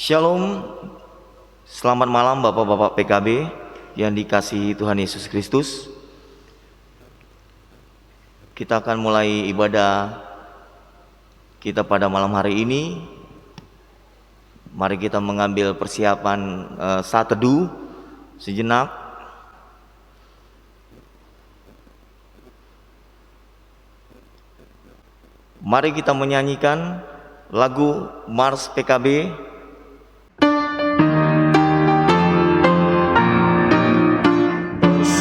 Shalom, selamat malam Bapak-Bapak PKB yang dikasihi Tuhan Yesus Kristus. Kita akan mulai ibadah kita pada malam hari ini. Mari kita mengambil persiapan saat teduh sejenak. Mari kita menyanyikan lagu Mars PKB.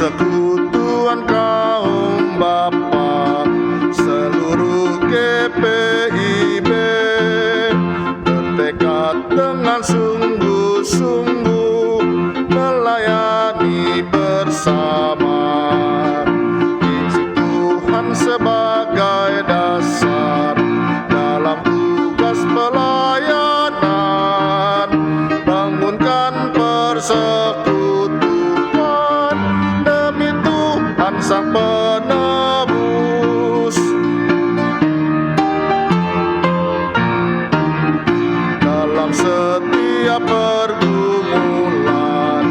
Persekutuan kaum Bapa seluruh GPIB bertekad dengan sungguh-sungguh melayani bersama izin Tuhan sebagai dasar dalam tugas pelayanan, bangunkan persekutuan Sang Penebus. Dalam setiap pergumulan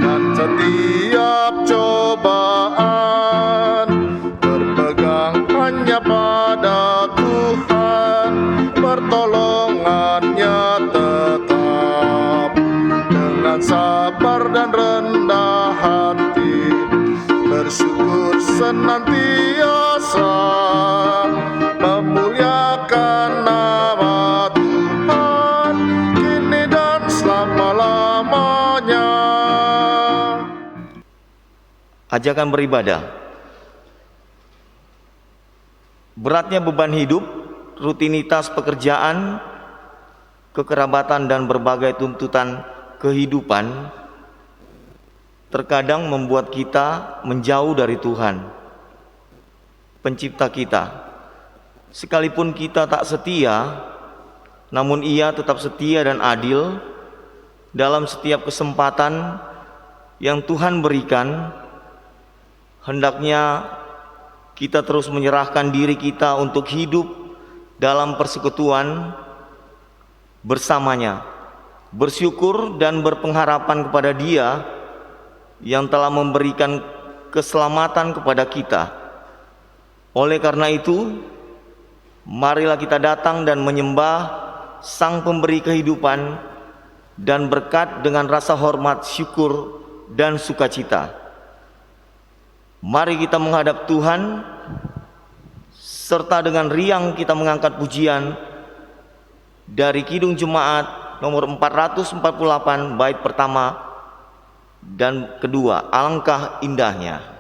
dan setiap cobaan, berpegang hanya pada Tuhan, pertolongannya tetap. Dengan sabar dan rendah hati, bersyukur senantiasa, memuliakan nama Tuhan kini dan selama-lamanya. Ajakan beribadah. Beratnya beban hidup, rutinitas pekerjaan, kekerabatan dan berbagai tuntutan kehidupan terkadang membuat kita menjauh dari Tuhan, Pencipta kita. Sekalipun kita tak setia, namun Ia tetap setia dan adil dalam setiap kesempatan yang Tuhan berikan. Hendaknya kita terus menyerahkan diri kita untuk hidup dalam persekutuan bersamanya, bersyukur dan berpengharapan kepada Dia yang telah memberikan keselamatan kepada kita. Oleh karena itu, marilah kita datang dan menyembah Sang Pemberi kehidupan dan berkat dengan rasa hormat, syukur, dan sukacita. Mari kita menghadap Tuhan, serta dengan riang kita mengangkat pujian dari Kidung Jemaat nomor 448 bait pertama dan kedua, alangkah indahnya.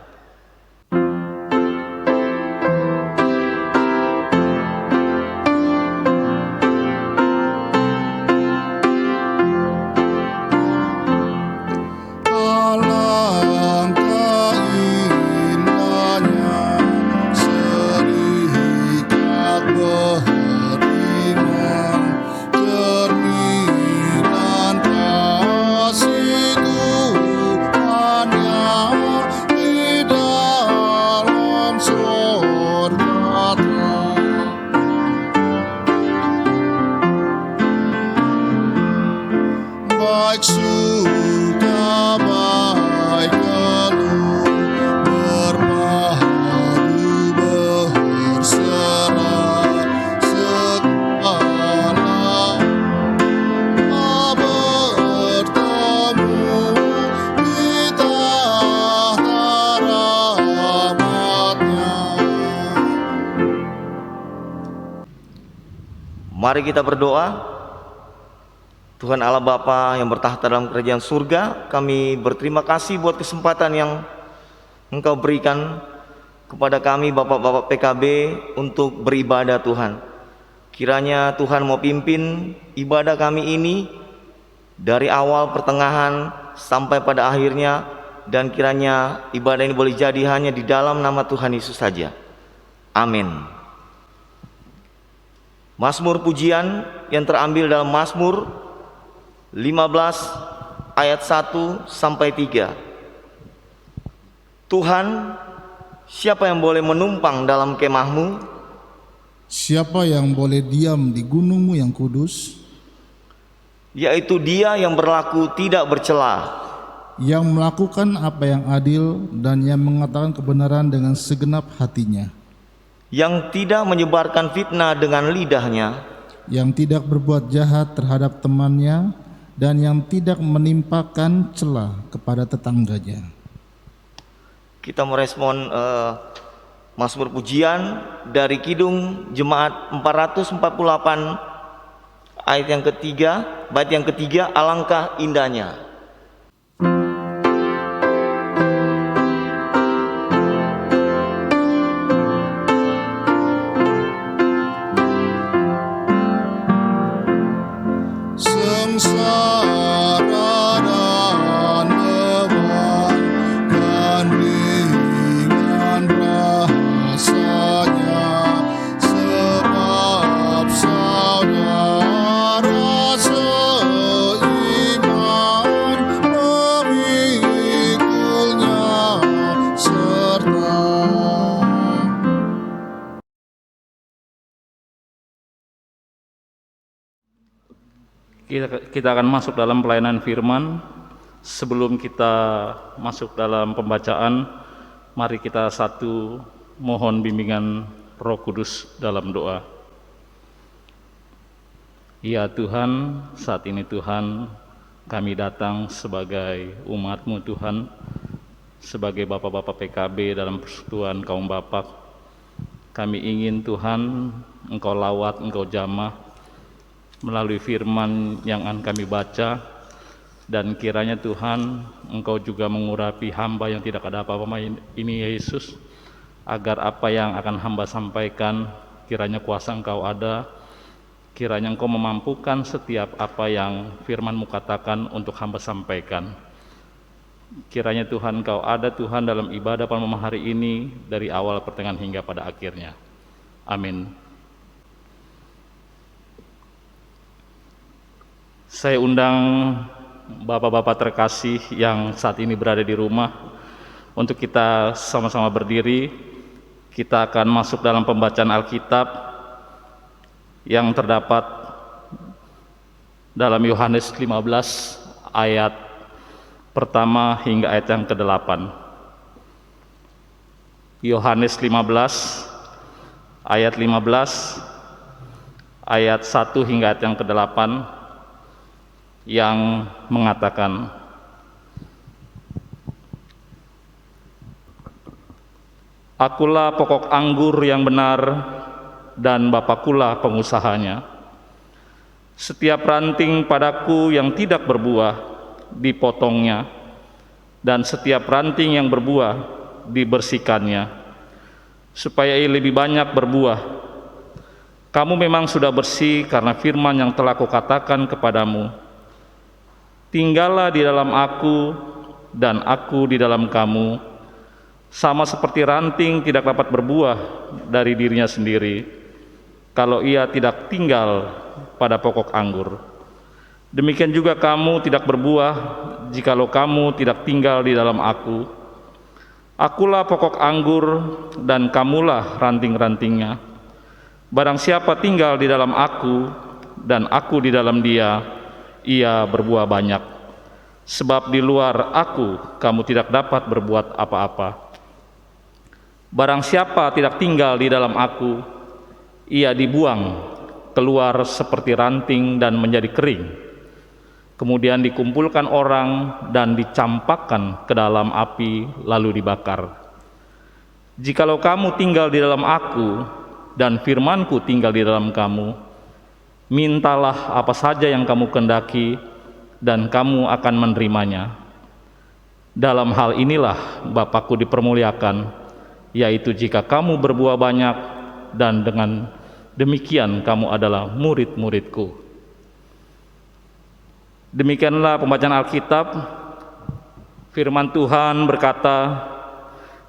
Mari kita berdoa. Tuhan Allah Bapa yang bertahta dalam kerajaan surga, kami berterima kasih buat kesempatan yang Engkau berikan kepada kami Bapak-Bapak PKB untuk beribadah Tuhan. Kiranya Tuhan mau pimpin ibadah kami ini dari awal, pertengahan, sampai pada akhirnya, dan kiranya ibadah ini boleh jadi hanya di dalam nama Tuhan Yesus saja. Amin. Mazmur pujian yang terambil dalam Mazmur 15 ayat 1 sampai 3. Tuhan, siapa yang boleh menumpang dalam kemah-Mu? Siapa yang boleh diam di gunung-Mu yang kudus? yaitu Dia yang berlaku tidak bercela, yang melakukan apa yang adil dan yang mengatakan kebenaran dengan segenap hatinya, yang tidak menyebarkan fitnah dengan lidahnya, yang tidak berbuat jahat terhadap temannya, dan yang tidak menimpakan cela kepada tetangganya. Kita merespon Mazmur pujian dari Kidung Jemaat 448 ayat yang ketiga, bait yang ketiga, alangkah indahnya. Sengsara dan beban ringan rasanya, sebab saudara seiman memikulnya serta. Kita akan masuk dalam pelayanan firman. Sebelum kita masuk dalam pembacaan, mari kita satu mohon bimbingan Roh Kudus dalam doa. Ya Tuhan, saat ini Tuhan, kami datang sebagai umat-Mu Tuhan, sebagai Bapak-Bapak PKB dalam persekutuan kaum Bapak. Kami ingin Tuhan, Engkau lawat, Engkau jamah melalui firman yang akan kami baca, dan kiranya Tuhan Engkau juga mengurapi hamba yang tidak ada apa-apa ini Yesus, agar apa yang akan hamba sampaikan kiranya kuasa Engkau ada, kiranya Engkau memampukan setiap apa yang firman-Mu katakan untuk hamba sampaikan. Kiranya Tuhan Engkau ada Tuhan dalam ibadah pada malam hari ini, dari awal pertengahan hingga pada akhirnya. Amin. Saya undang Bapak-Bapak terkasih yang saat ini berada di rumah untuk kita sama-sama berdiri. Kita akan masuk dalam pembacaan Alkitab yang terdapat dalam Yohanes 15 ayat pertama hingga ayat yang ke-8. Yohanes 15 ayat 15 ayat 1 hingga ayat yang ke-8 yang mengatakan, Akulah pokok anggur yang benar dan Bapakulah pengusahanya. Setiap ranting padaku yang tidak berbuah dipotongnya, dan setiap ranting yang berbuah dibersihkannya, supaya ia lebih banyak berbuah. Kamu memang sudah bersih karena firman yang telah kukatakan kepadamu. Tinggallah di dalam aku dan aku di dalam kamu, sama seperti ranting tidak dapat berbuah dari dirinya sendiri kalau ia tidak tinggal pada pokok anggur. Demikian juga kamu tidak berbuah jikalau kamu tidak tinggal di dalam aku. Akulah pokok anggur dan kamulah ranting-rantingnya. Barang siapa tinggal di dalam aku dan aku di dalam dia, ia berbuah banyak. Sebab di luar aku kamu tidak dapat berbuat apa-apa. Barang siapa tidak tinggal di dalam aku, ia dibuang keluar seperti ranting dan menjadi kering. Kemudian dikumpulkan orang dan dicampakkan ke dalam api lalu dibakar. Jikalau kamu tinggal di dalam aku dan firmanku tinggal di dalam kamu, mintalah apa saja yang kamu kehendaki dan kamu akan menerimanya. Dalam hal inilah Bapakku dipermuliakan, yaitu jika kamu berbuah banyak, dan dengan demikian kamu adalah murid-muridku. Demikianlah pembacaan Alkitab. Firman Tuhan berkata,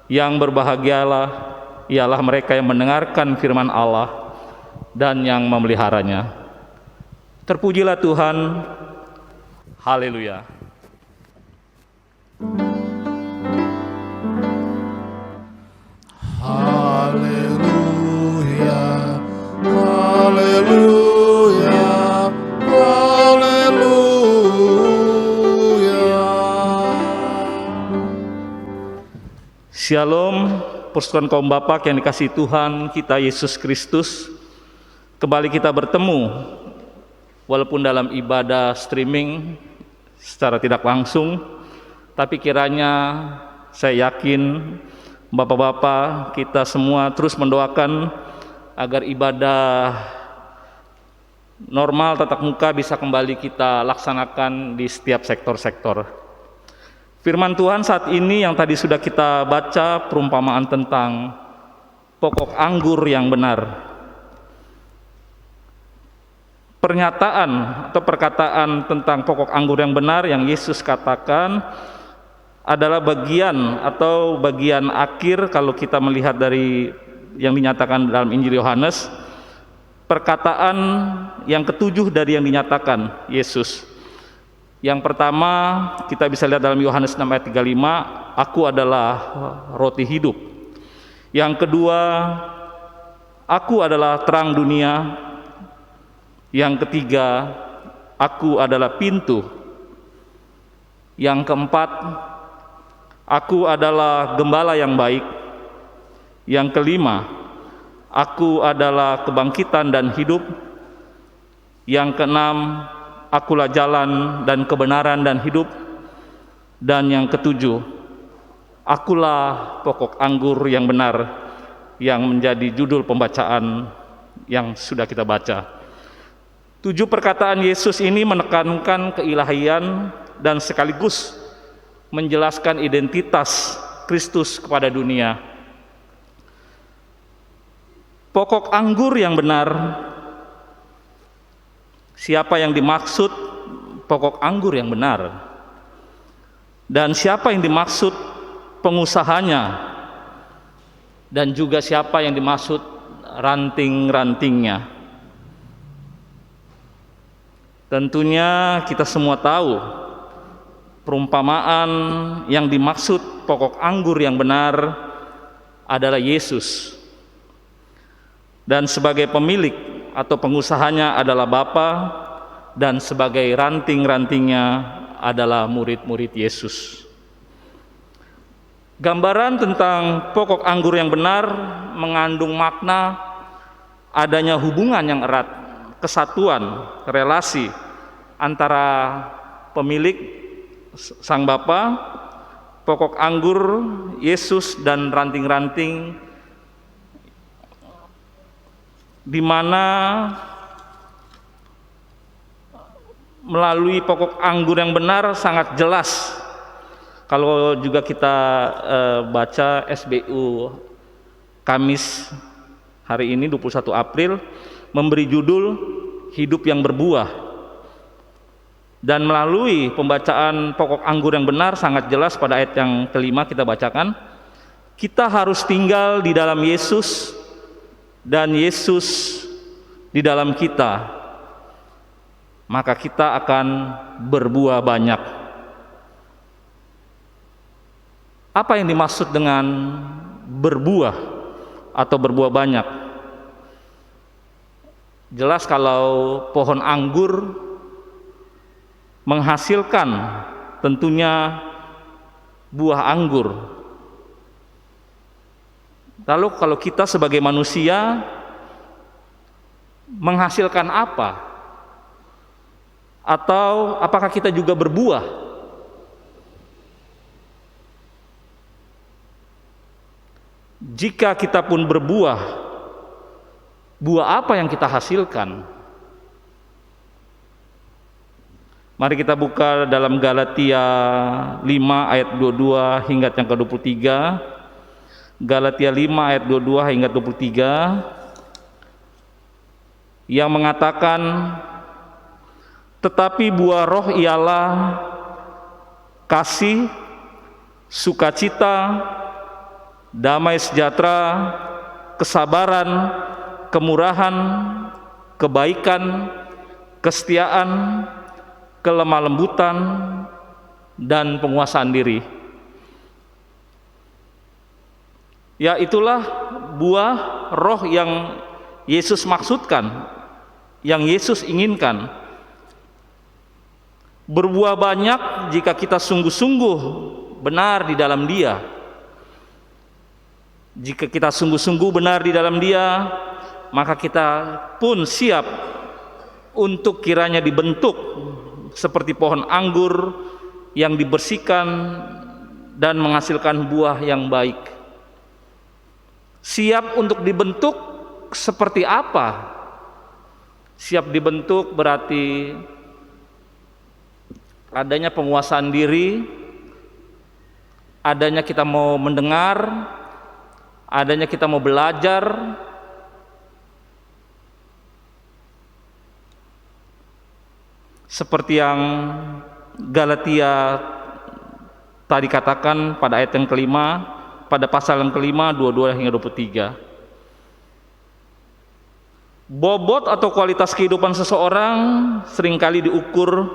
yang berbahagialah ialah mereka yang mendengarkan firman Allah dan yang memeliharanya. Terpujilah Tuhan. Haleluya. Haleluya, haleluya, haleluya. Shalom, persekutuan kaum Bapak yang dikasihi Tuhan kita Yesus Kristus. Kembali kita bertemu, walaupun dalam ibadah streaming secara tidak langsung, tapi kiranya saya yakin Bapak-bapak kita semua terus mendoakan agar ibadah normal tatap muka bisa kembali kita laksanakan di setiap sektor-sektor. Firman Tuhan saat ini yang tadi sudah kita baca, perumpamaan tentang pokok anggur yang benar. Pernyataan atau perkataan tentang pokok anggur yang benar yang Yesus katakan adalah bagian atau bagian akhir kalau kita melihat dari yang dinyatakan dalam Injil Yohanes, perkataan yang ketujuh dari yang dinyatakan Yesus. Yang pertama kita bisa lihat dalam Yohanes 6 ayat 35, aku adalah roti hidup. Yang kedua, aku adalah terang dunia. Yang ketiga, aku adalah pintu. Yang keempat, aku adalah gembala yang baik. Yang kelima, aku adalah kebangkitan dan hidup. Yang keenam, akulah jalan dan kebenaran dan hidup. Dan yang ketujuh, akulah pokok anggur yang benar, yang menjadi judul pembacaan yang sudah kita baca. 7 perkataan Yesus ini menekankan keilahian dan sekaligus menjelaskan identitas Kristus kepada dunia. Pokok anggur yang benar, siapa yang dimaksud pokok anggur yang benar? Dan siapa yang dimaksud pengusahanya? Dan juga siapa yang dimaksud ranting-rantingnya? Tentunya kita semua tahu perumpamaan yang dimaksud pokok anggur yang benar adalah Yesus. Dan sebagai pemilik atau pengusahanya adalah Bapa, dan sebagai ranting-rantingnya adalah murid-murid Yesus. Gambaran tentang pokok anggur yang benar mengandung makna adanya hubungan yang erat, kesatuan, relasi antara pemilik sang Bapa, pokok anggur Yesus, dan ranting-ranting, di mana melalui pokok anggur yang benar sangat jelas. Kalau juga kita baca SBU Kamis hari ini 21 April memberi judul Hidup yang Berbuah. Dan melalui pembacaan pokok anggur yang benar sangat jelas pada ayat yang kelima kita bacakan, kita harus tinggal di dalam Yesus dan Yesus di dalam kita, maka kita akan berbuah banyak. Apa yang dimaksud dengan berbuah atau berbuah banyak? Jelas kalau pohon anggur menghasilkan tentunya buah anggur. Lalu kalau kita sebagai manusia menghasilkan apa? Atau apakah kita juga berbuah? Jika kita pun berbuah, buah apa yang kita hasilkan? Mari kita buka dalam Galatia 5 ayat 22 hingga yang ke-23. Galatia 5 ayat 22 hingga 23 yang mengatakan, tetapi buah roh ialah kasih, sukacita, damai sejahtera, kesabaran, kemurahan, kebaikan, kesetiaan, kelemah lembutan, dan penguasaan diri. Ya, itulah buah roh yang Yesus maksudkan, yang Yesus inginkan. Berbuah banyak jika kita sungguh-sungguh benar di dalam Dia. Jika kita sungguh-sungguh benar di dalam Dia, maka kita pun siap untuk kiranya dibentuk seperti pohon anggur yang dibersihkan dan menghasilkan buah yang baik. Siap untuk dibentuk seperti apa? Siap dibentuk berarti adanya penguasaan diri, adanya kita mau mendengar, adanya kita mau belajar, seperti yang Galatia tadi katakan pada ayat yang kelima, pada pasal yang kelima 22 hingga 23. Bobot atau kualitas kehidupan seseorang seringkali diukur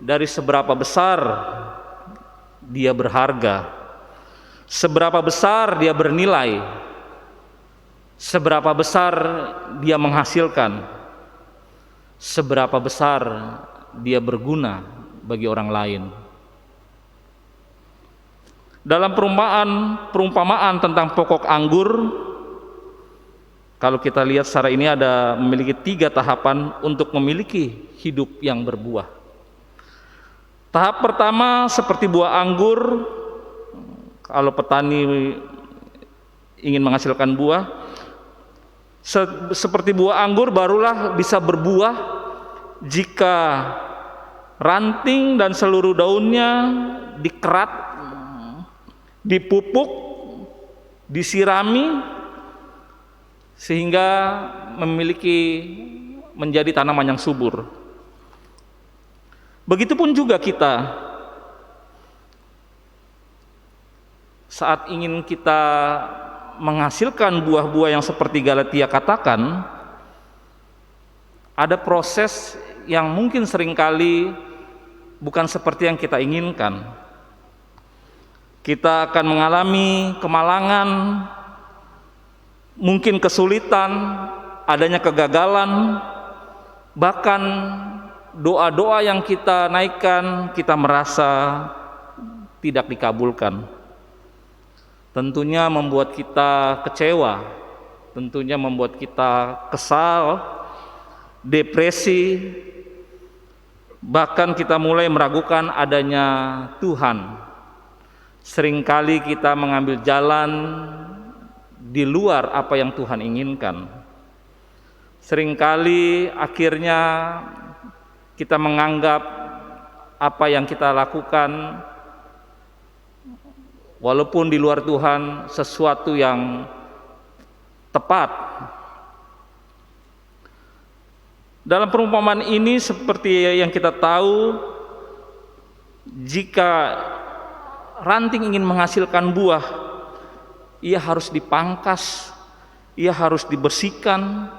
dari seberapa besar dia berharga, seberapa besar dia bernilai, seberapa besar dia menghasilkan, seberapa besar dia berguna bagi orang lain. Dalam perumpamaan tentang pokok anggur, kalau kita lihat secara ini ada memiliki 3 tahapan untuk memiliki hidup yang berbuah. Tahap pertama seperti buah anggur, kalau petani ingin menghasilkan buah, seperti buah anggur barulah bisa berbuah jika ranting dan seluruh daunnya dikerat, dipupuk, disirami, sehingga menjadi tanaman yang subur. Begitupun juga kita, saat ingin kita menghasilkan buah-buah yang seperti Galatia katakan, ada proses yang mungkin seringkali bukan seperti yang kita inginkan. Kita akan mengalami kemalangan, mungkin kesulitan, adanya kegagalan, bahkan doa-doa yang kita naikkan kita merasa tidak dikabulkan. Tentunya membuat kita kecewa, tentunya membuat kita kesal, depresi, bahkan kita mulai meragukan adanya Tuhan. Seringkali kita mengambil jalan di luar apa yang Tuhan inginkan. Seringkali akhirnya kita menganggap apa yang kita lakukan, walaupun di luar Tuhan, sesuatu yang tepat. Dalam perumpamaan ini seperti yang kita tahu, jika ranting ingin menghasilkan buah, ia harus dipangkas, ia harus dibersihkan.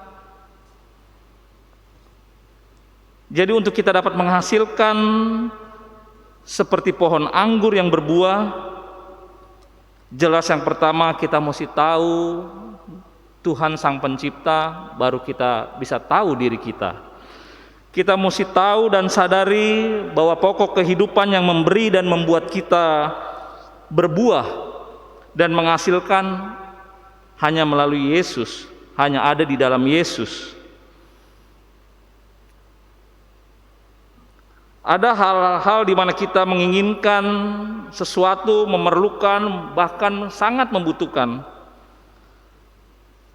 Jadi untuk kita dapat menghasilkan seperti pohon anggur yang berbuah, jelas yang pertama kita mesti tahu Tuhan Sang Pencipta, baru kita bisa tahu diri kita. Kita mesti tahu dan sadari bahwa pokok kehidupan yang memberi dan membuat kita berbuah dan menghasilkan hanya melalui Yesus, hanya ada di dalam Yesus. Ada hal-hal di mana kita menginginkan sesuatu, memerlukan, bahkan sangat membutuhkan.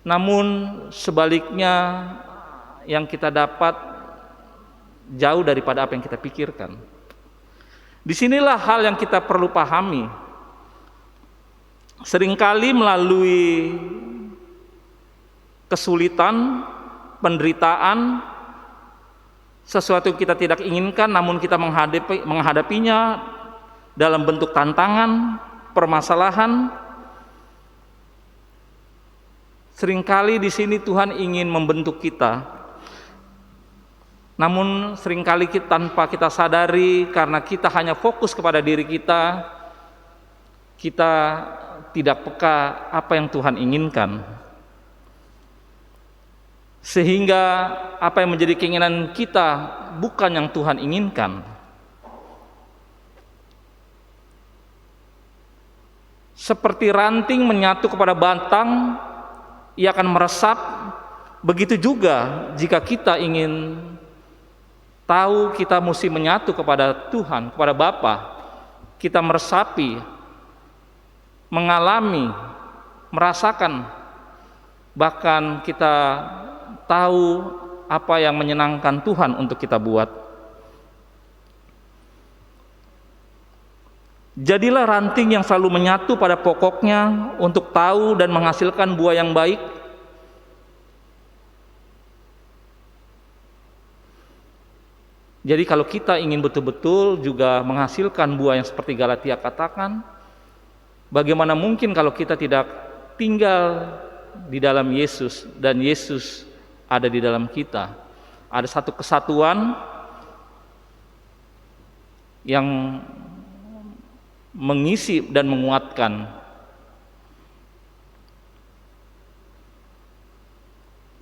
Namun sebaliknya yang kita dapat jauh daripada apa yang kita pikirkan. Disinilah hal yang kita perlu pahami. Seringkali melalui kesulitan, penderitaan, sesuatu yang kita tidak inginkan, namun kita menghadapinya dalam bentuk tantangan, permasalahan. Seringkali di sini Tuhan ingin membentuk kita, namun seringkali tanpa kita sadari, karena kita hanya fokus kepada diri kita, kita tidak peka apa yang Tuhan inginkan. Sehingga apa yang menjadi keinginan kita bukan yang Tuhan inginkan. Seperti ranting menyatu kepada batang, ia akan meresap. Begitu juga jika kita ingin tahu kita mesti menyatu kepada Tuhan, kepada Bapa, kita meresapi, mengalami, merasakan, bahkan kita tahu apa yang menyenangkan Tuhan untuk kita buat. Jadilah ranting yang selalu menyatu pada pokoknya untuk tahu dan menghasilkan buah yang baik. Jadi kalau kita ingin betul-betul juga menghasilkan buah yang seperti Galatia katakan, bagaimana mungkin kalau kita tidak tinggal di dalam Yesus dan Yesus ada di dalam kita? Ada satu kesatuan yang mengisi dan menguatkan.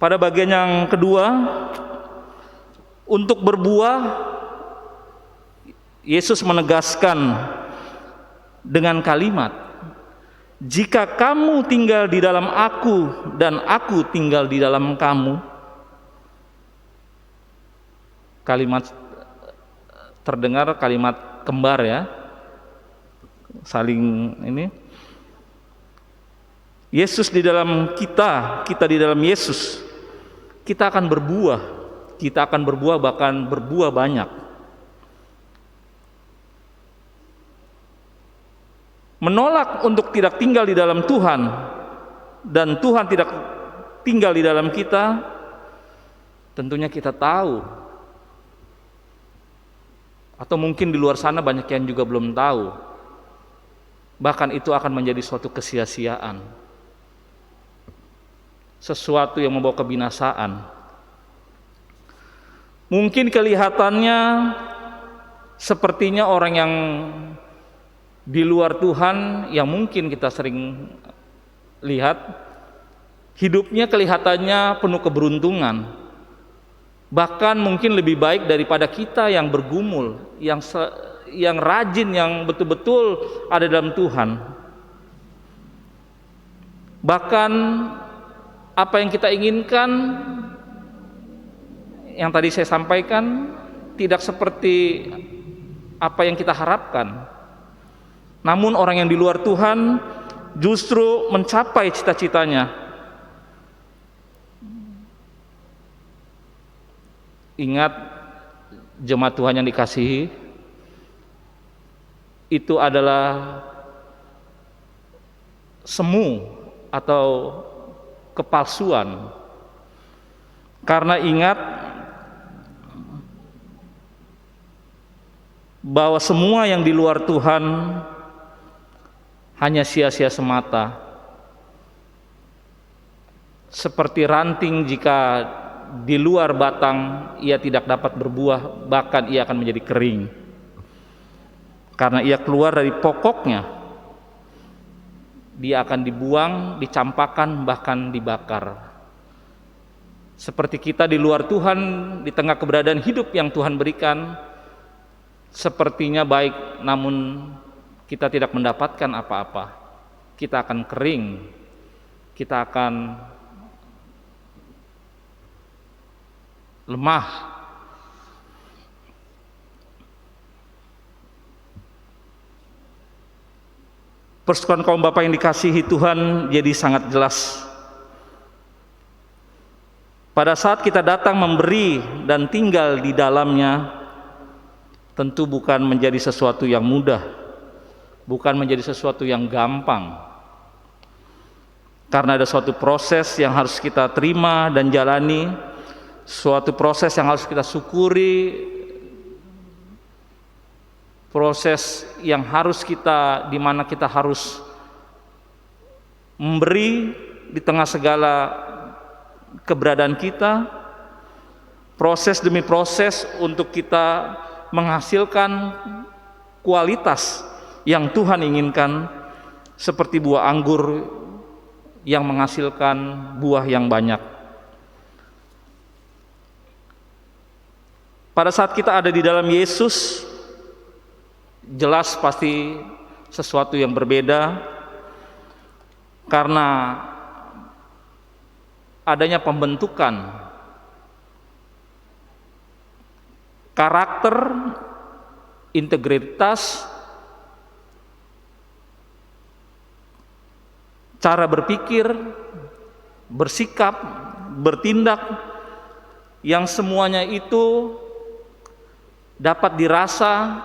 Pada bagian yang kedua, untuk berbuah, Yesus menegaskan dengan kalimat, jika kamu tinggal di dalam aku dan aku tinggal di dalam kamu. Kalimat terdengar kalimat kembar ya, saling ini. Yesus di dalam kita, kita di dalam Yesus, kita akan berbuah. Kita akan berbuah, bahkan berbuah banyak. Menolak untuk tidak tinggal di dalam Tuhan dan Tuhan tidak tinggal di dalam kita, tentunya kita tahu, atau mungkin di luar sana banyak yang juga belum tahu, bahkan itu akan menjadi suatu kesia-siaan, sesuatu yang membawa kebinasaan. Mungkin kelihatannya sepertinya orang yang di luar Tuhan yang mungkin kita sering lihat, hidupnya kelihatannya penuh keberuntungan, bahkan mungkin lebih baik daripada kita yang bergumul, yang rajin, yang betul-betul ada dalam Tuhan. Bahkan apa yang kita inginkan, yang tadi saya sampaikan, tidak seperti apa yang kita harapkan. Namun orang yang di luar Tuhan justru mencapai cita-citanya. Ingat, jemaat Tuhan yang dikasihi, itu adalah semu atau kepalsuan. Karena ingat bahwa semua yang di luar Tuhan hanya sia-sia semata. Seperti ranting, jika di luar batang ia tidak dapat berbuah, bahkan ia akan menjadi kering. Karena ia keluar dari pokoknya, dia akan dibuang, dicampakkan, bahkan dibakar. Seperti kita di luar Tuhan, di tengah keberadaan hidup yang Tuhan berikan, sepertinya baik, namun kita tidak mendapatkan apa-apa. Kita akan kering, kita akan lemah. Persekutuan kaum Bapa yang dikasihi Tuhan jadi sangat jelas. Pada saat kita datang memberi dan tinggal di dalamnya, tentu bukan menjadi sesuatu yang mudah, bukan menjadi sesuatu yang gampang, karena ada suatu proses yang harus kita terima dan jalani, suatu proses yang harus kita syukuri, proses yang harus kita, di mana kita harus memberi di tengah segala keberadaan kita, proses demi proses untuk kita menghasilkan kualitas yang Tuhan inginkan, seperti buah anggur yang menghasilkan buah yang banyak. Pada saat kita ada di dalam Yesus, jelas pasti sesuatu yang berbeda, karena adanya pembentukan karakter, integritas, cara berpikir, bersikap, bertindak, yang semuanya itu dapat dirasa,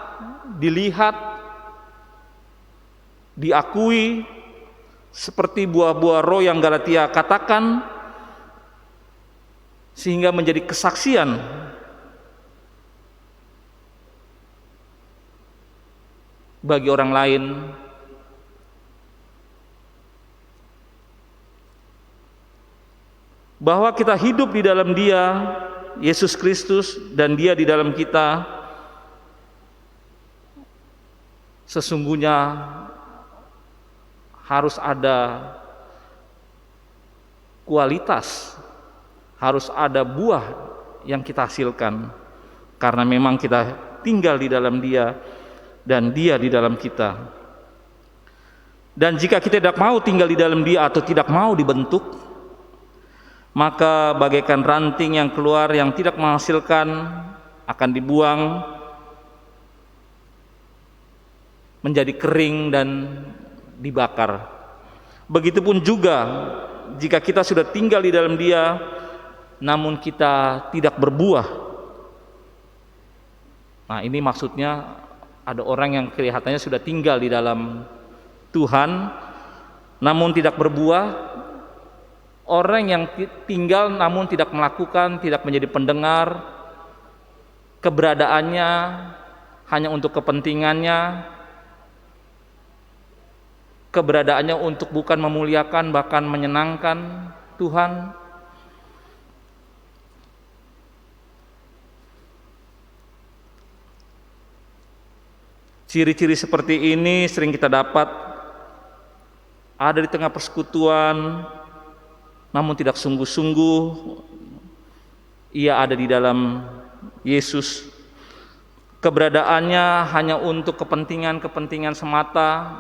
dilihat, diakui, seperti buah-buah roh yang Galatia katakan, sehingga menjadi kesaksian bagi orang lain bahwa kita hidup di dalam Dia, Yesus Kristus, dan Dia di dalam kita. Sesungguhnya harus ada kualitas, harus ada buah yang kita hasilkan, karena memang kita tinggal di dalam Dia dan Dia di dalam kita. Dan jika kita tidak mau tinggal di dalam Dia atau tidak mau dibentuk, maka bagaikan ranting yang keluar yang tidak menghasilkan akan dibuang menjadi kering dan dibakar. Begitupun juga jika kita sudah tinggal di dalam Dia namun kita tidak berbuah. Nah, ini maksudnya ada orang yang kelihatannya sudah tinggal di dalam Tuhan namun tidak berbuah. Orang yang tinggal namun tidak melakukan, tidak menjadi pendengar, keberadaannya hanya untuk kepentingannya, keberadaannya untuk bukan memuliakan bahkan menyenangkan Tuhan. Ciri-ciri seperti ini sering kita dapat ada di tengah persekutuan, namun tidak sungguh-sungguh ia ada di dalam Yesus. Keberadaannya hanya untuk kepentingan-kepentingan semata,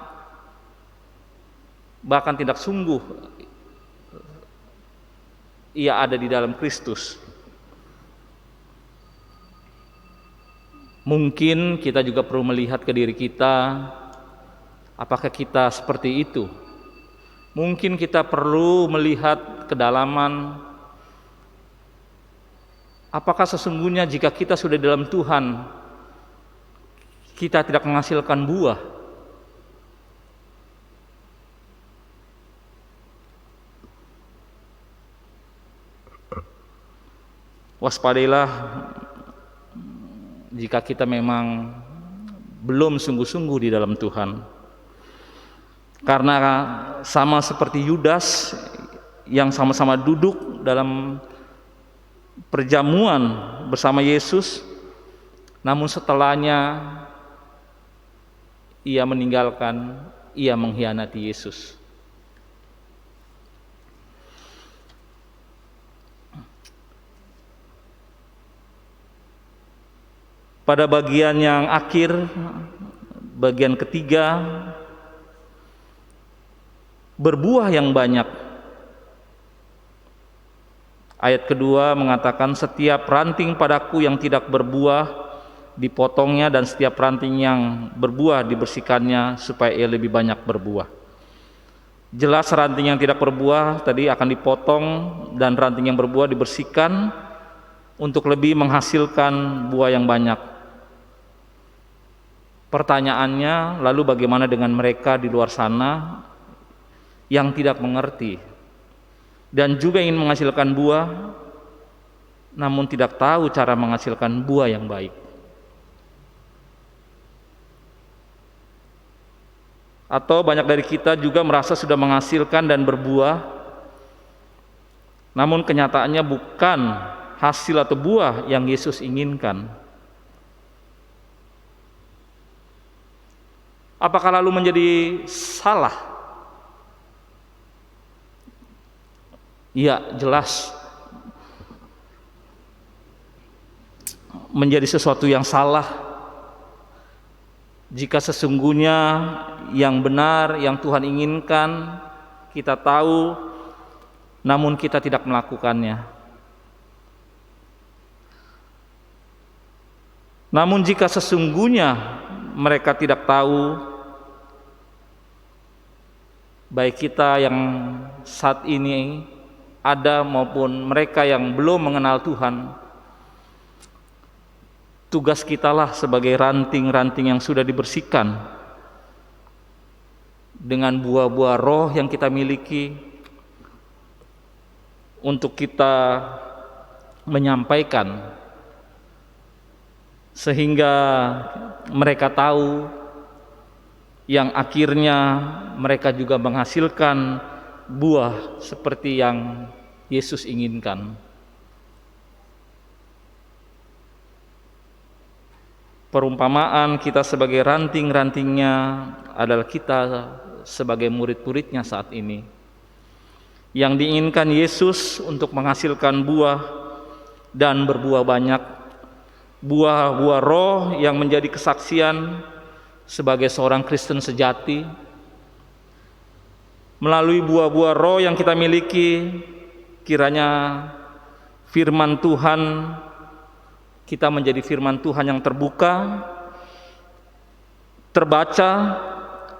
bahkan tidak sungguh ia ada di dalam Kristus. Mungkin kita juga perlu melihat ke diri kita, apakah kita seperti itu? Mungkin kita perlu melihat kedalaman, apakah sesungguhnya jika kita sudah dalam Tuhan, kita tidak menghasilkan buah? Waspadailah jika kita memang belum sungguh-sungguh di dalam Tuhan. Karena sama seperti Yudas yang sama-sama duduk dalam perjamuan bersama Yesus, namun setelahnya ia meninggalkan, ia mengkhianati Yesus. Pada bagian yang akhir, bagian ketiga, berbuah yang banyak. Ayat kedua mengatakan, setiap ranting padaku yang tidak berbuah dipotongnya, dan setiap ranting yang berbuah dibersihkannya supaya ia lebih banyak berbuah. Jelas ranting yang tidak berbuah tadi akan dipotong dan ranting yang berbuah dibersihkan untuk lebih menghasilkan buah yang banyak. Pertanyaannya, lalu bagaimana dengan mereka di luar sana yang tidak mengerti dan juga ingin menghasilkan buah namun tidak tahu cara menghasilkan buah yang baik? Atau banyak dari kita juga merasa sudah menghasilkan dan berbuah, namun kenyataannya bukan hasil atau buah yang Yesus inginkan. Apakah lalu menjadi salah? Ya, jelas menjadi sesuatu yang salah jika sesungguhnya yang benar, yang Tuhan inginkan kita tahu, namun kita tidak melakukannya. Namun jika sesungguhnya mereka tidak tahu, baik kita yang saat ini ada maupun mereka yang belum mengenal Tuhan, tugas kitalah sebagai ranting-ranting yang sudah dibersihkan dengan buah-buah roh yang kita miliki, untuk kita menyampaikan sehingga mereka tahu, yang akhirnya mereka juga menghasilkan buah seperti yang Yesus inginkan. Perumpamaan kita sebagai ranting-rantingnya adalah kita sebagai murid-muridnya saat ini, yang diinginkan Yesus untuk menghasilkan buah dan berbuah banyak, buah-buah roh yang menjadi kesaksian sebagai seorang Kristen sejati. Melalui buah-buah roh yang kita miliki, kiranya firman Tuhan, kita menjadi firman Tuhan yang terbuka, terbaca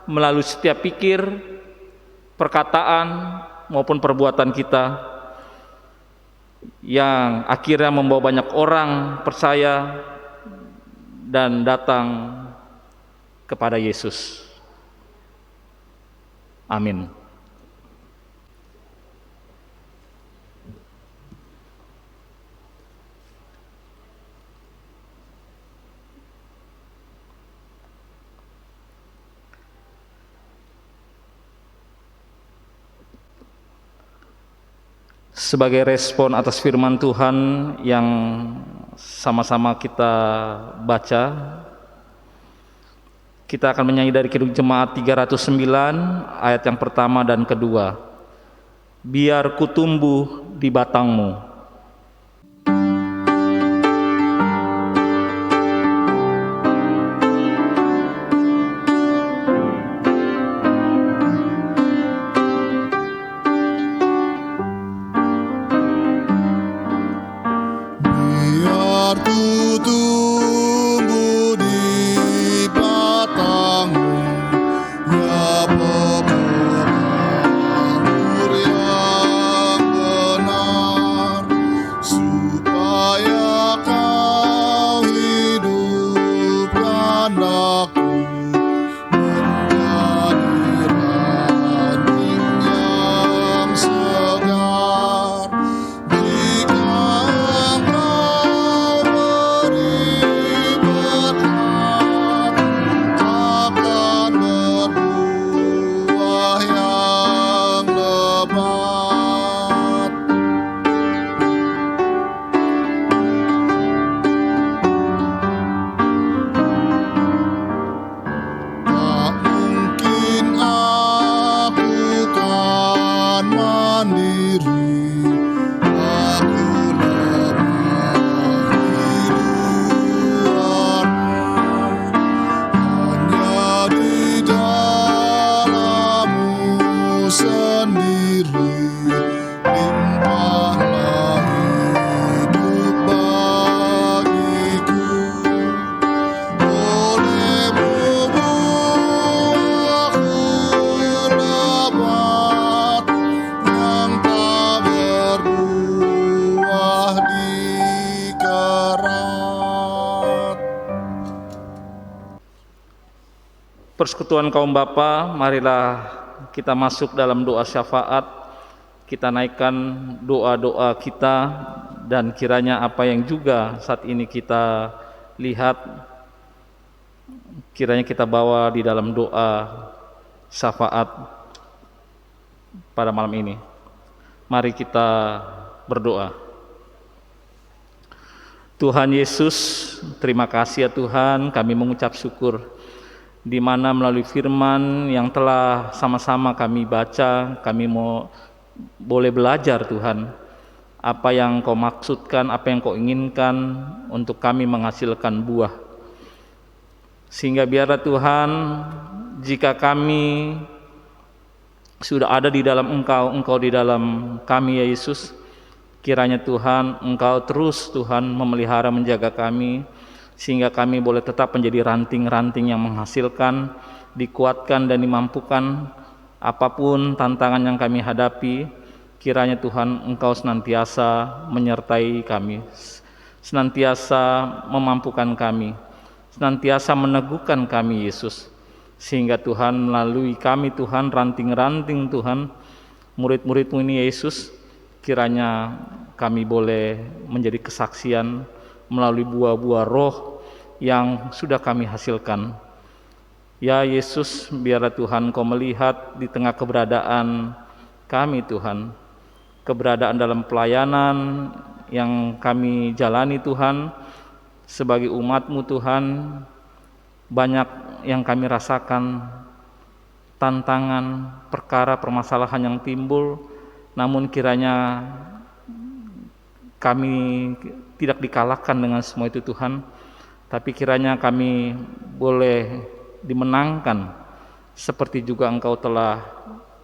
melalui setiap pikir, perkataan maupun perbuatan kita, yang akhirnya membawa banyak orang percaya dan datang kepada Yesus. Amin. Sebagai respon atas firman Tuhan yang sama-sama kita baca, kita akan menyanyi dari Kidung Jemaat 309 ayat yang pertama dan kedua. Biar ku tumbuh di batangmu. Biar ku tumbuh di batangmu, ya pokok anggur yang benar, supaya kau hidupkan aku menjadi ranting yang segar. Jika engkau beri berkat, akan berbuah yang lebat. Tak mungkin aku kan mandiri, aku lemah di luarmu. Hanya di dalammu sendiri limpahlah hidup bagiku. Olehmu buahku lebat, yang tak berbuah dikerat. Persekutuan kaum bapa, marilah kita masuk dalam doa syafaat. Kita naikkan doa-doa kita, dan kiranya apa yang juga saat ini kita lihat, kiranya kita bawa di dalam doa syafaat pada malam ini. Mari kita berdoa. Tuhan Yesus, terima kasih ya Tuhan, kami mengucap syukur di mana melalui firman yang telah sama-sama kami baca, kami boleh belajar Tuhan, apa yang Kau maksudkan, apa yang Kau inginkan untuk kami menghasilkan buah. Sehingga biarlah Tuhan, jika kami sudah ada di dalam Engkau, Engkau di dalam kami ya Yesus. Kiranya Tuhan, Engkau terus Tuhan memelihara, menjaga kami, sehingga kami boleh tetap menjadi ranting-ranting yang menghasilkan, dikuatkan dan dimampukan apapun tantangan yang kami hadapi. Kiranya Tuhan, Engkau senantiasa menyertai kami, senantiasa memampukan kami, senantiasa meneguhkan kami Yesus, sehingga Tuhan melalui kami Tuhan, ranting-ranting Tuhan, murid-murid-Mu ini Yesus, kiranya kami boleh menjadi kesaksian melalui buah-buah roh yang sudah kami hasilkan. Ya Yesus, biarlah Tuhan Kau melihat di tengah keberadaan kami Tuhan, keberadaan dalam pelayanan yang kami jalani Tuhan, sebagai umat-Mu Tuhan, banyak yang kami rasakan, tantangan, perkara, permasalahan yang timbul, namun kiranya kami tidak dikalahkan dengan semua itu Tuhan, tapi kiranya kami boleh dimenangkan, seperti juga Engkau telah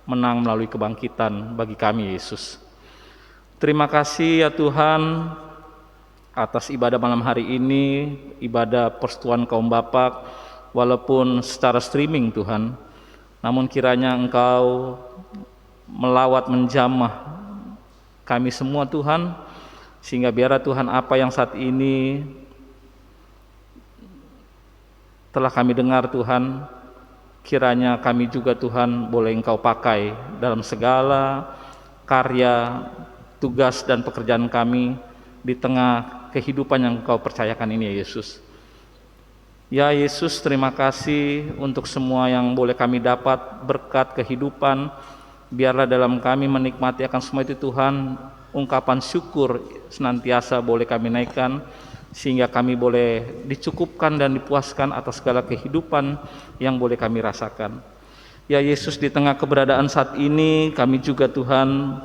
menang melalui kebangkitan bagi kami Yesus. Terima kasih ya Tuhan atas ibadah malam hari ini, ibadah persekutuan kaum Bapak, walaupun secara streaming Tuhan, namun kiranya Engkau melawat menjamah kami semua Tuhan, sehingga biarlah Tuhan apa yang saat ini telah kami dengar Tuhan, kiranya kami juga Tuhan boleh Engkau pakai dalam segala karya, tugas dan pekerjaan kami di tengah kehidupan yang Engkau percayakan ini ya Yesus. Ya Yesus, terima kasih untuk semua yang boleh kami dapat berkat kehidupan. Biarlah dalam kami menikmati akan semua itu Tuhan, ungkapan syukur senantiasa boleh kami naikkan, sehingga kami boleh dicukupkan dan dipuaskan atas segala kehidupan yang boleh kami rasakan. Ya Yesus, di tengah keberadaan saat ini kami juga Tuhan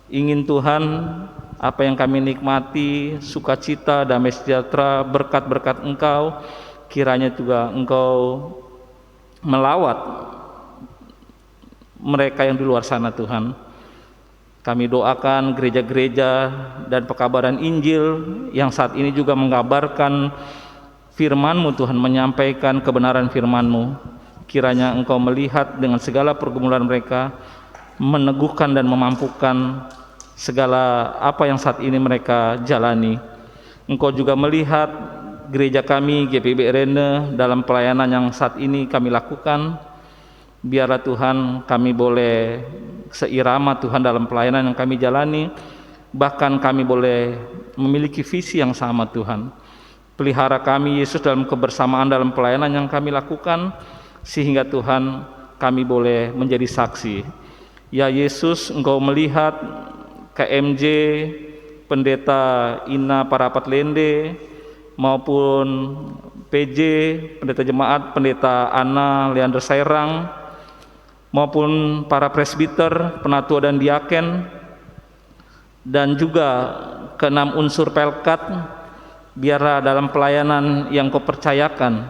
ingin Tuhan apa yang kami nikmati, sukacita, damai sejahtera, berkat-berkat Engkau, kiranya juga Engkau melawat mereka yang di luar sana Tuhan. Kami doakan gereja-gereja dan pekabaran Injil yang saat ini juga mengabarkan firman-Mu Tuhan, menyampaikan kebenaran firman-Mu. Kiranya Engkau melihat dengan segala pergumulan mereka, meneguhkan dan memampukan segala apa yang saat ini mereka jalani. Engkau juga melihat gereja kami GPIB Rene dalam pelayanan yang saat ini kami lakukan. Biarlah Tuhan kami boleh seirama Tuhan dalam pelayanan yang kami jalani, bahkan kami boleh memiliki visi yang sama Tuhan. Pelihara kami Yesus dalam kebersamaan dalam pelayanan yang kami lakukan, sehingga Tuhan kami boleh menjadi saksi. Ya Yesus, Engkau melihat KMJ, Pendeta Ina Parapat Lende, maupun PJ, Pendeta Jemaat, Pendeta Ana Leander Sairang, maupun para presbiter, penatua dan diaken, dan juga keenam unsur Pelkat. Biarlah dalam pelayanan yang Kau percayakan,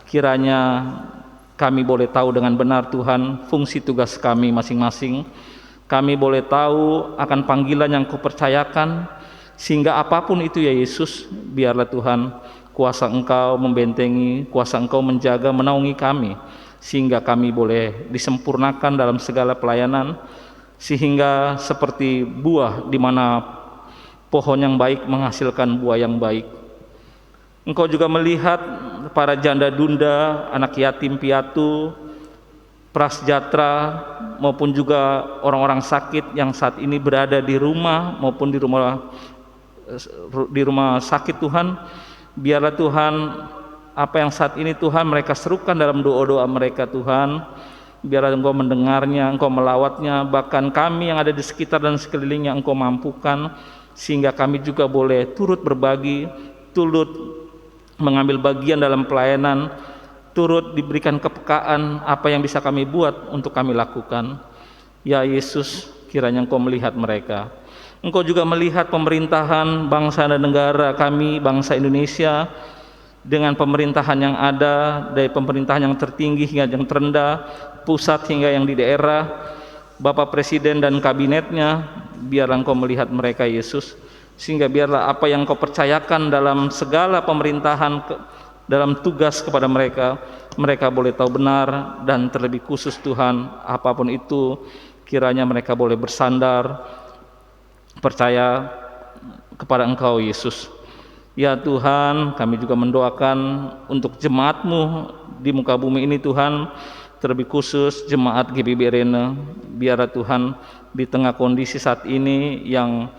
kiranya kami boleh tahu dengan benar Tuhan fungsi tugas kami masing-masing. Kami boleh tahu akan panggilan yang Kau percayakan, sehingga apapun itu ya Yesus, biarlah Tuhan kuasa Engkau membentengi, kuasa Engkau menjaga, menaungi kami, sehingga kami boleh disempurnakan dalam segala pelayanan, sehingga seperti buah di mana pohon yang baik menghasilkan buah yang baik. Engkau juga melihat para janda dunda, anak yatim piatu, prasejahtera, maupun juga orang-orang sakit yang saat ini berada di rumah maupun di rumah sakit Tuhan. Biarlah Tuhan apa yang saat ini Tuhan mereka serukan dalam doa-doa mereka Tuhan, biarlah Engkau mendengarnya, Engkau melawatnya, bahkan kami yang ada di sekitar dan sekelilingnya Engkau mampukan, sehingga kami juga boleh turut berbagi, turut mengambil bagian dalam pelayanan, turut diberikan kepekaan apa yang bisa kami buat untuk kami lakukan. Ya Yesus, kiranya Engkau melihat mereka. Engkau juga melihat pemerintahan bangsa dan negara kami, bangsa Indonesia, dengan pemerintahan yang ada, dari pemerintahan yang tertinggi hingga yang terendah, pusat hingga yang di daerah. Bapak Presiden dan kabinetnya, biarlah Engkau melihat mereka Yesus, sehingga biarlah apa yang Engkau percayakan dalam segala pemerintahan, dalam tugas kepada mereka, mereka boleh tahu benar, dan terlebih khusus Tuhan, apapun itu, kiranya mereka boleh bersandar, percaya kepada Engkau Yesus. Ya Tuhan, kami juga mendoakan untuk jemaat-Mu di muka bumi ini Tuhan, terlebih khusus jemaat GBB Rene. Biarlah Tuhan di tengah kondisi saat ini yang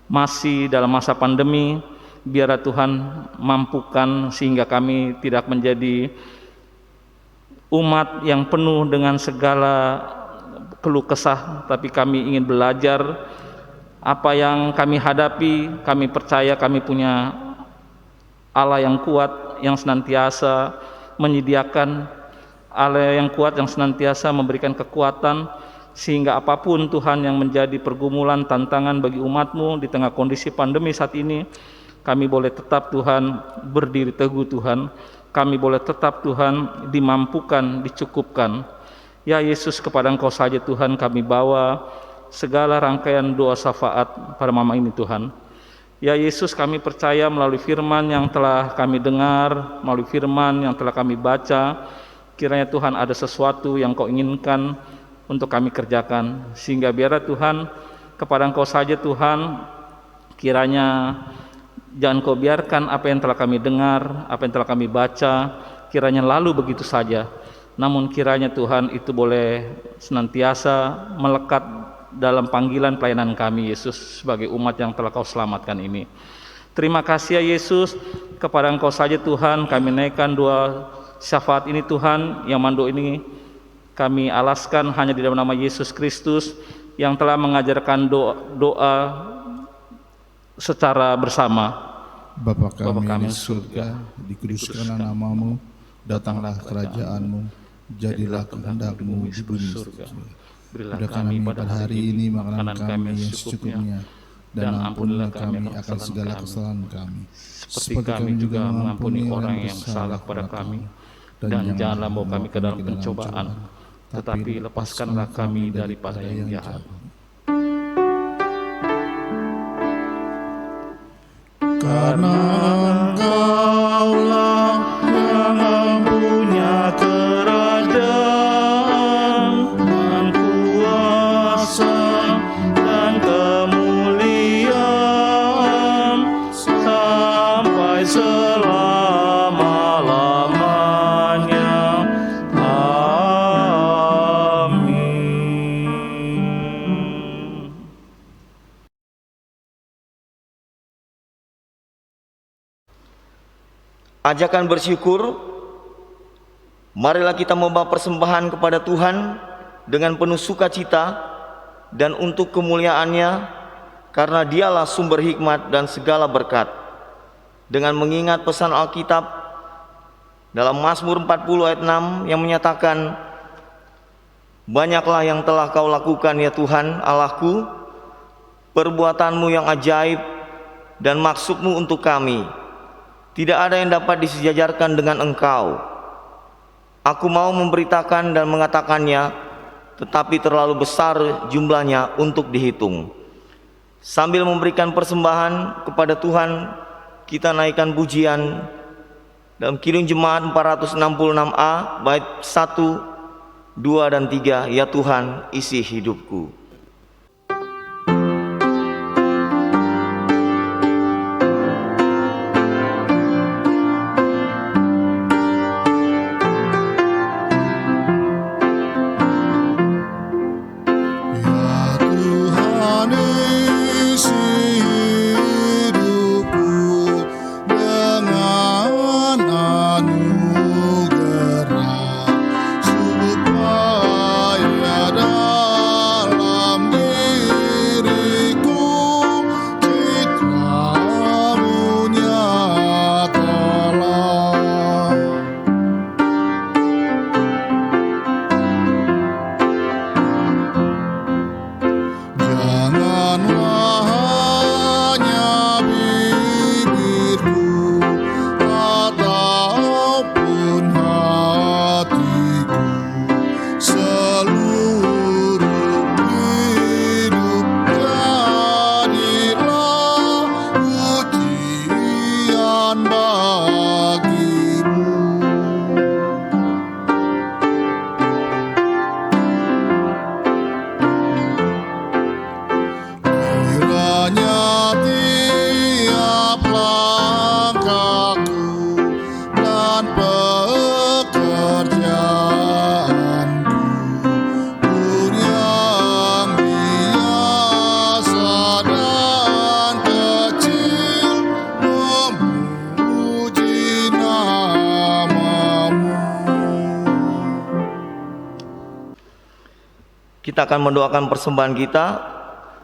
masih dalam masa pandemi, biarlah Tuhan mampukan sehingga kami tidak menjadi umat yang penuh dengan segala keluh kesah, tapi kami ingin belajar apa yang kami hadapi. Kami percaya kami punya Allah yang kuat, yang senantiasa menyediakan, Allah yang kuat yang senantiasa memberikan kekuatan, sehingga apapun Tuhan yang menjadi pergumulan, tantangan bagi umat-Mu di tengah kondisi pandemi saat ini, kami boleh tetap Tuhan berdiri teguh Tuhan, kami boleh tetap Tuhan dimampukan, dicukupkan. Ya Yesus, kepada Engkau saja Tuhan kami bawa segala rangkaian doa syafaat pada malam ini Tuhan. Ya Yesus, kami percaya melalui firman yang telah kami dengar, melalui firman yang telah kami baca, kiranya Tuhan ada sesuatu yang Kau inginkan untuk kami kerjakan, sehingga biarlah Tuhan kepada Engkau saja Tuhan, kiranya jangan Kau biarkan apa yang telah kami dengar, apa yang telah kami baca, kiranya lalu begitu saja, namun kiranya Tuhan itu boleh senantiasa melekat dalam panggilan pelayanan kami Yesus sebagai umat yang telah Kau selamatkan ini. Terima kasih ya Yesus, kepada Engkau saja Tuhan kami naikkan doa syafaat ini Tuhan, yang mandu ini kami alaskan hanya di dalam nama Yesus Kristus yang telah mengajarkan doa secara bersama. Bapa kami kami di surga, dikuduskanlah namamu, datanglah kerajaan-Mu, jadilah kehendak-Mu di bumi surga. Berilah Berilah kami kami pada pada hari ini makanan kami yang secukupnya, secukupnya, dan ampunilah kami akan segala kesalahan kami, seperti kami juga mengampuni orang yang salah kepada kami. Dan janganlah bawa kami ke dalam pencobaan, tetapi lepaskanlah kami daripada yang jahat. Karena Engkaulah yang punya kerajaan dan kuasa dan kemuliaan sampai selama-lamanya. Amin. Ajakan bersyukur, marilah kita membawa persembahan kepada Tuhan dengan penuh sukacita dan untuk kemuliaan-Nya, karena Dialah sumber hikmat dan segala berkat. Dengan mengingat pesan Alkitab dalam Mazmur 40 ayat 6 yang menyatakan, banyaklah yang telah Kau lakukan ya Tuhan Allahku, perbuatan-Mu yang ajaib dan maksud-Mu untuk kami. Tidak ada yang dapat disejajarkan dengan Engkau. Aku mau memberitakan dan mengatakannya, tetapi terlalu besar jumlahnya untuk dihitung. Sambil memberikan persembahan kepada Tuhan, kita naikkan pujian dalam Kidung Jemaat 466A bait 1, 2, dan 3. Ya Tuhan, isi hidupku. Ya Tuhan, isi hidupku dengan anugerah, supaya dalam kita akan mendoakan persembahan kita.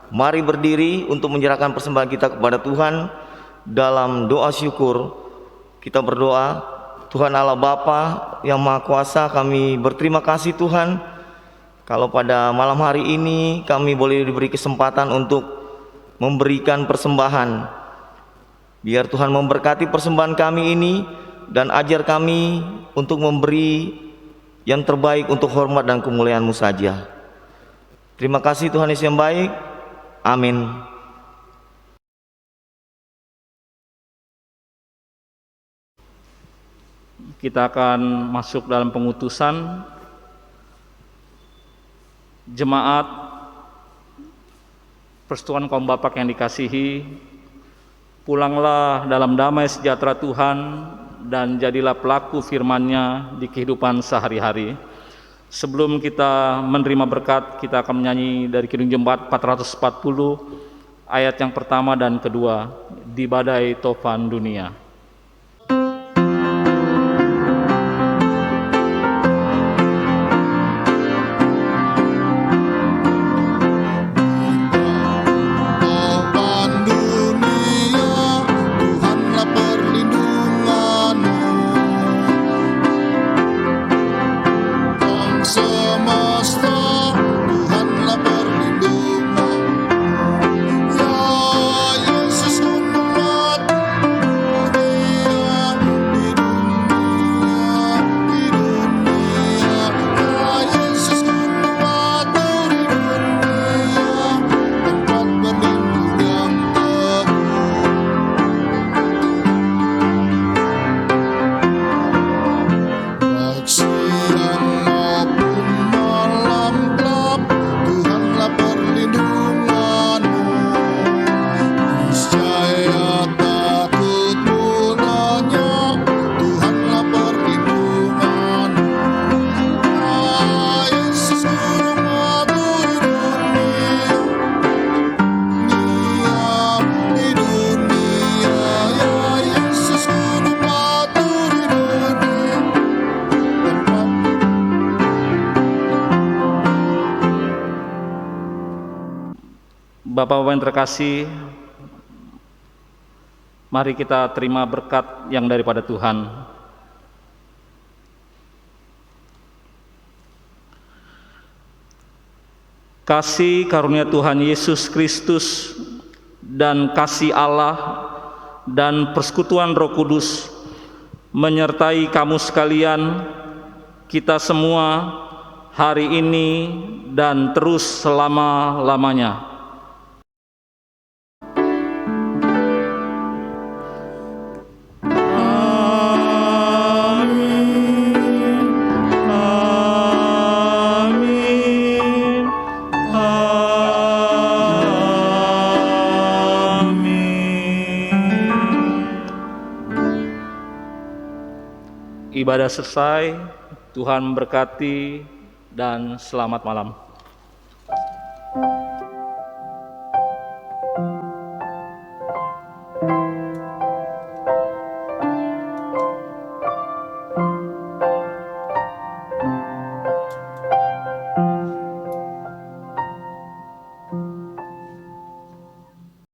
Mari berdiri untuk menyerahkan persembahan kita kepada Tuhan dalam doa syukur. Kita berdoa, Tuhan Allah Bapa yang Maha Kuasa, kami berterima kasih Tuhan kalau pada malam hari ini kami boleh diberi kesempatan untuk memberikan persembahan. Biar Tuhan memberkati persembahan kami ini dan ajar kami untuk memberi yang terbaik untuk hormat dan kemuliaan-Mu saja. Terima kasih Tuhan Yesus yang baik. Amin. Kita akan masuk dalam pengutusan jemaat Persekutuan Kaum Bapak yang dikasihi. Pulanglah dalam damai sejahtera Tuhan dan jadilah pelaku firman-Nya di kehidupan sehari-hari. Sebelum kita menerima berkat, kita akan menyanyi dari Kidung Jemaat 440 ayat yang pertama dan kedua, di badai tofan dunia. Bapak-bapak yang terkasih, mari kita terima berkat yang daripada Tuhan. Kasih karunia Tuhan Yesus Kristus dan kasih Allah dan persekutuan Roh Kudus menyertai kamu sekalian, kita semua hari ini dan terus selama-lamanya. Ibadah selesai, Tuhan memberkati dan selamat malam.